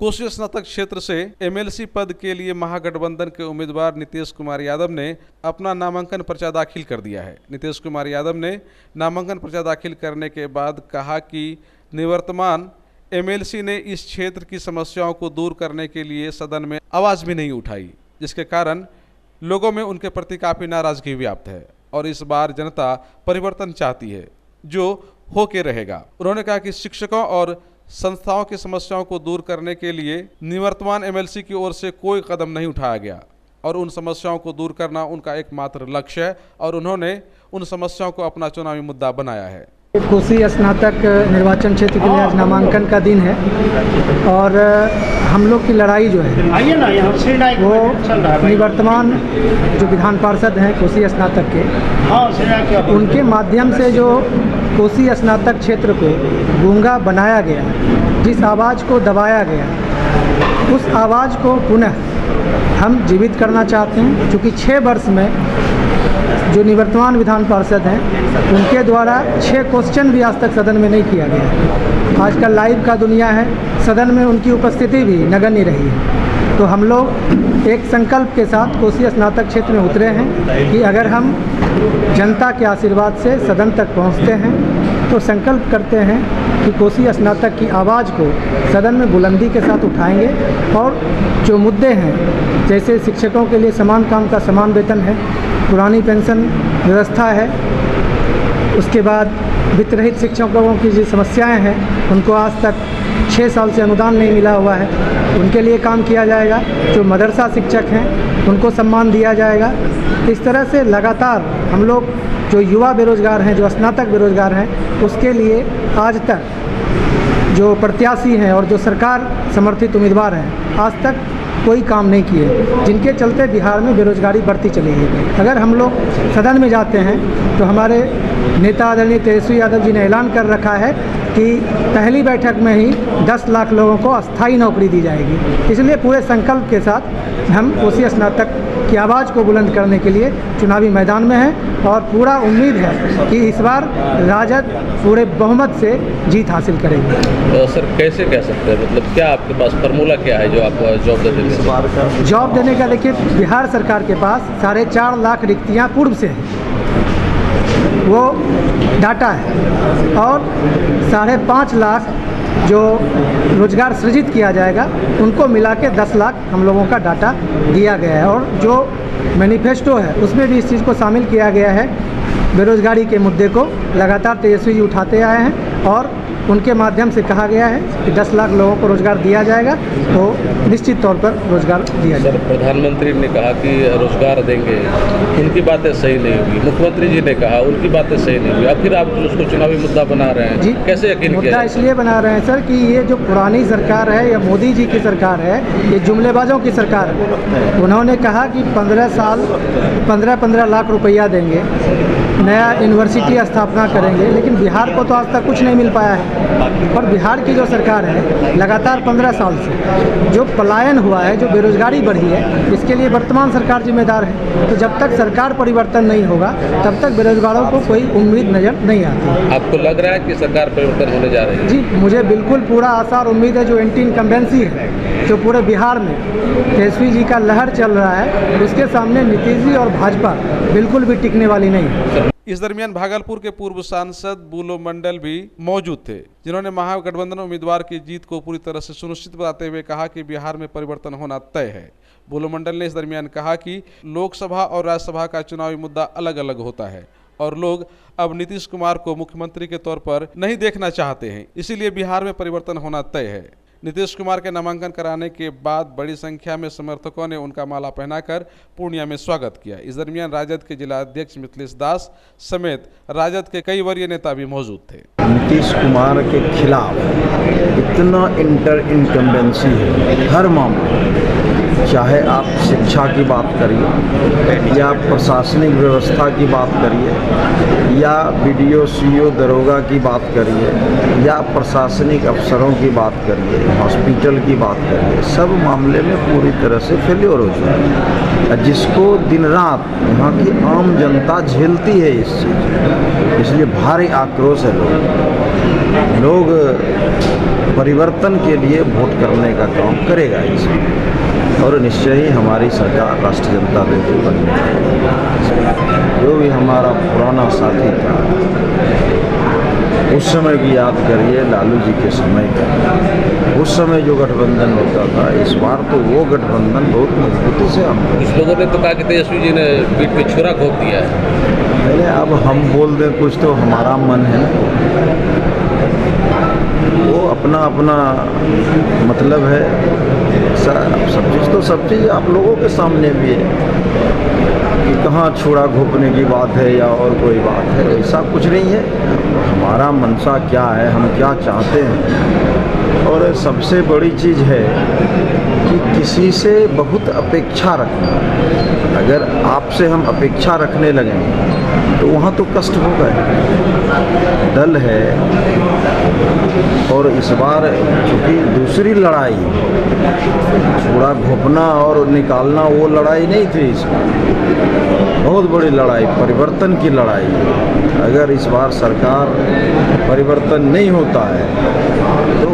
कोसी स्नातक क्षेत्र से एमएलसी पद के लिए महागठबंधन के उम्मीदवार नीतीश कुमार यादव ने अपना नामांकन पर्चा दाखिल कर दिया है। नीतीश कुमार यादव ने नामांकन पर्चा दाखिल करने के बाद कहा कि निवर्तमान एमएलसी ने इस क्षेत्र की समस्याओं को दूर करने के लिए सदन में आवाज़ भी नहीं उठाई, जिसके कारण लोगों में उनके प्रति काफ़ी नाराजगी व्याप्त है और इस बार जनता परिवर्तन चाहती है जो होके रहेगा। उन्होंने कहा कि शिक्षकों और संस्थाओं की समस्याओं को दूर करने के लिए निवर्तमान एमएलसी की ओर से कोई कदम नहीं उठाया गया और उन समस्याओं को दूर करना उनका एकमात्र लक्ष्य है और उन्होंने उन समस्याओं को अपना चुनावी मुद्दा बनाया है। कोसी स्नातक निर्वाचन क्षेत्र के लिए आज नामांकन का दिन है और हम लोग की लड़ाई जो है वो निवर्तमान जो विधान पार्षद हैं कोसी स्नातक के, उनके माध्यम से जो कोसी स्नातक क्षेत्र को गूंगा बनाया गया, जिस आवाज़ को दबाया गया, उस आवाज़ को पुनः हम जीवित करना चाहते हैं। क्योंकि 6 वर्ष में जो निवर्तमान विधान पार्षद हैं उनके द्वारा 6 क्वेश्चन भी आज तक सदन में नहीं किया गया। आजकल लाइव का दुनिया है, सदन में उनकी उपस्थिति भी नगण्य रही है। तो हम लोग एक संकल्प के साथ कोसी स्नातक क्षेत्र में उतरे हैं कि अगर हम जनता के आशीर्वाद से सदन तक पहुंचते हैं तो संकल्प करते हैं कि कोसी स्नातक की आवाज़ को सदन में बुलंदी के साथ उठाएंगे और जो मुद्दे हैं, जैसे शिक्षकों के लिए समान काम का समान वेतन है, पुरानी पेंशन व्यवस्था है, उसके बाद वित्त रहित शिक्षकों की जो समस्याएं हैं उनको आज तक 6 साल से अनुदान नहीं मिला हुआ है, उनके लिए काम किया जाएगा। जो मदरसा शिक्षक हैं उनको सम्मान दिया जाएगा। इस तरह से लगातार हम लोग जो युवा बेरोज़गार हैं, जो स्नातक बेरोज़गार हैं, उसके लिए आज तक जो प्रत्याशी हैं और जो सरकार समर्थित उम्मीदवार हैं आज तक कोई काम नहीं किए, जिनके चलते बिहार में बेरोजगारी बढ़ती चली गई। अगर हम लोग सदन में जाते हैं तो हमारे नेता आदरणीय तेजस्वी यादव जी ने ऐलान कर रखा है कि पहली बैठक में ही 10 लाख लोगों को अस्थायी नौकरी दी जाएगी। इसलिए पूरे संकल्प के साथ हम कोसी स्नातक की आवाज़ को बुलंद करने के लिए चुनावी मैदान में हैं और पूरा उम्मीद है कि इस बार राजद पूरे बहुमत से जीत हासिल करेगी। तो सर कैसे कह सकते हैं, मतलब क्या आपके पास फार्मूला क्या है जो आप जॉब देने जॉब देने का? देखिए, बिहार सरकार के पास 4.5 लाख रिक्तियाँ पूर्व से हैं, वो डाटा है, और 5.5 लाख जो रोजगार सृजित किया जाएगा उनको मिला के 10 लाख हम लोगों का डाटा दिया गया है। और जो मैनिफेस्टो है उसमें भी इस चीज़ को शामिल किया गया है। बेरोजगारी के मुद्दे को लगातार तेजस्वी जी उठाते आए हैं और उनके माध्यम से कहा गया है कि 10 लाख लोगों को रोज़गार दिया जाएगा, तो निश्चित तौर पर रोज़गार दिया जाएगा। प्रधानमंत्री ने कहा कि रोज़गार देंगे, उनकी बातें सही नहीं हुई। मुख्यमंत्री जी ने कहा उनकी बातें सही नहीं हुई। अब फिर आप उसको चुनावी मुद्दा बना रहे हैं जी, कैसे यकीन किया? मुद्दा इसलिए बना रहे हैं सर कि ये जो पुरानी सरकार है या मोदी जी की सरकार है, ये जुमलेबाजों की सरकार है। उन्होंने कहा कि 15 लाख रुपया देंगे, नया यूनिवर्सिटी स्थापना करेंगे, लेकिन बिहार को तो आज तक कुछ नहीं मिल पाया है। और बिहार की जो सरकार है लगातार 15 साल से जो पलायन हुआ है, जो बेरोजगारी बढ़ी है, इसके लिए वर्तमान सरकार जिम्मेदार है। तो जब तक सरकार परिवर्तन नहीं होगा तब तक बेरोजगारों को कोई उम्मीद नजर नहीं आती। आपको लग रहा है कि सरकार परिवर्तन होने जा रही है? जी, मुझे बिल्कुल पूरा आशा और उम्मीद है। जो एंटी इनकम्बेंसी है जो पूरे बिहार में तेजस्वी जी का लहर चल रहा है, उसके सामने नीतीश जी और भाजपा बिल्कुल भी टिकने वाली नहीं है। इस दरमियान भागलपुर के पूर्व सांसद बुलो मंडल भी मौजूद थे, जिन्होंने महागठबंधन उम्मीदवार की जीत को पूरी तरह से सुनिश्चित बताते हुए कहा कि बिहार में परिवर्तन होना तय है। बुलो मंडल ने इस दरमियान कहा कि लोकसभा और राज्यसभा का चुनावी मुद्दा अलग अलग होता है और लोग अब नीतीश कुमार को मुख्यमंत्री के तौर पर नहीं देखना चाहते हैं, इसीलिए बिहार में परिवर्तन होना तय है। नीतीश कुमार के नामांकन कराने के बाद बड़ी संख्या में समर्थकों ने उनका माला पहनाकर पूर्णिया में स्वागत किया। इस दरमियान राजद के जिला अध्यक्ष मिथिलेश दास समेत राजद के कई वरीय नेता भी मौजूद थे। नीतीश कुमार के खिलाफ इतना इनकम्बेंसी है हर मामले, चाहे आप शिक्षा की बात करिए या प्रशासनिक व्यवस्था की बात करिए या BDO CO दरोगा की बात करिए या प्रशासनिक अफसरों की बात करिए, हॉस्पिटल की बात करिए, सब मामले में पूरी तरह से फेल्योर हो चुका है, जिसको दिन रात यहाँ की आम जनता झेलती है इस चीज़, इसलिए भारी आक्रोश है लोग। लोग परिवर्तन के लिए वोट करने का काम करेगा इसमें, और निश्चय ही हमारी सरकार राष्ट्रीय जनता दल की बनने वाली। जो भी हमारा पुराना साथी था, उस समय की याद करिए, लालू जी के समय का, उस समय जो गठबंधन होता था, इस बार तो वो गठबंधन बहुत मजबूती से हम। कुछ लोगों ने तो कहा कि तेजस्वी जी ने पीठ पे छुरा घोंप दिया है। पहले अब हम बोल दें कुछ, तो हमारा मन है ना, वो अपना अपना मतलब है। सब चीज़ आप लोगों के सामने भी है कि कहाँ छुरा घोंपने की बात है या और कोई बात है, ऐसा कुछ नहीं है। हमारा मनसा क्या है, हम क्या चाहते हैं, और सबसे बड़ी चीज़ है कि किसी से बहुत अपेक्षा रखना। अगर आपसे हम अपेक्षा रखने लगें तो वहाँ तो कष्ट होगा। दल है, और इस बार चूँकि दूसरी लड़ाई, छुरा घोंपना और निकालना वो लड़ाई नहीं थी, इसमें बहुत बड़ी लड़ाई, परिवर्तन की लड़ाई। अगर इस बार सरकार परिवर्तन नहीं होता है तो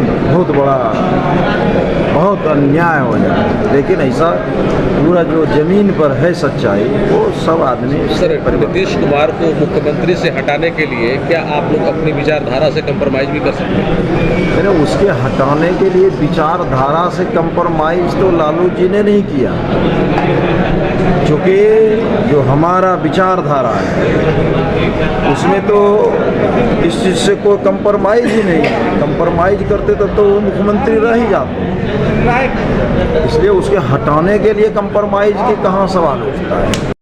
बहुत अन्याय हो जाए। लेकिन ऐसा पूरा जो ज़मीन पर है सच्चाई, वो सब आदमी। सर, नीतीश कुमार को मुख्यमंत्री से हटाने के लिए क्या आप लोग अपनी विचारधारा से कंप्रोमाइज़ भी कर सकते हैं? मैंने उसके हटाने के लिए विचारधारा से कंप्रोमाइज़ तो लालू जी ने नहीं किया, क्योंकि जो हमारा विचारधारा है उसमें तो इस चीज़ से कोई कंप्रोमाइज़ ही नहीं है। कंप्रोमाइज़ करते तब तो वो मुख्यमंत्री रह ही जाते, इसलिए उसके हटाने के लिए कंप्रोमाइज़ की कहाँ सवाल उठता है।